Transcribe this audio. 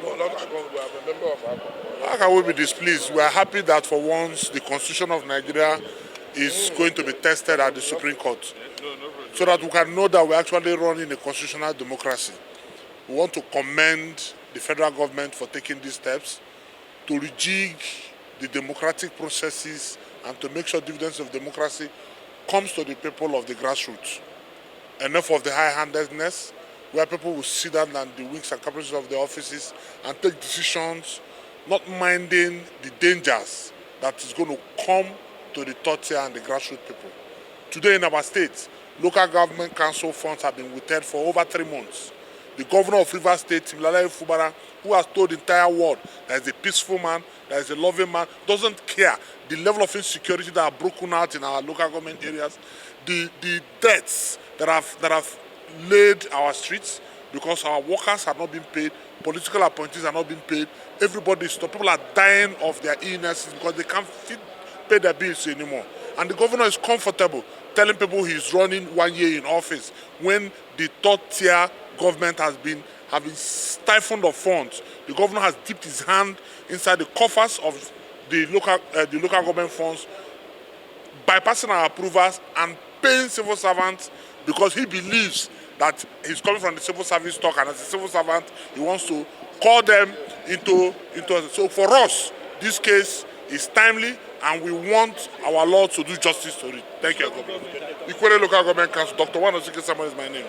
No, not Akon. We are a member of Akon. How can we be displeased? We are happy that for once the Constitution of Nigeria is going to be tested at the Supreme Court, so that we can know that we're actually running a constitutional democracy. We want to commend the federal government for taking these steps to rejig the democratic processes and to make sure dividends of democracy comes to the people of the grassroots. Enough of the high-handedness, where people will sit down and the wings and capacities of the offices and take decisions, not minding the dangers that is going to come to the third tier and the grassroots people. Today in our state, local government council funds have been withheld for over 3 months. The governor of Rivers State, Fubara, who has told the entire world that is a peaceful man, that is a loving man, doesn't care the level of insecurity that are broken out in our local government areas, the debts that have laid our streets because our workers have not been paid, political appointees are not being paid, everybody is people are dying of their illnesses because they can't pay their bills anymore. And the governor is comfortable telling people he's running 1 year in office when the third tier government has been stifled of funds. The governor has dipped his hand inside the coffers of the local government funds, bypassing our approvals and paying civil servants because he believes that he's coming from the civil service stock, and as a civil servant, he wants to call them into. So for us, this case is timely, and we want our law to do justice to it. Thank you. Ikwere Local Government Council, Dr. Wanosike Samuel is my name.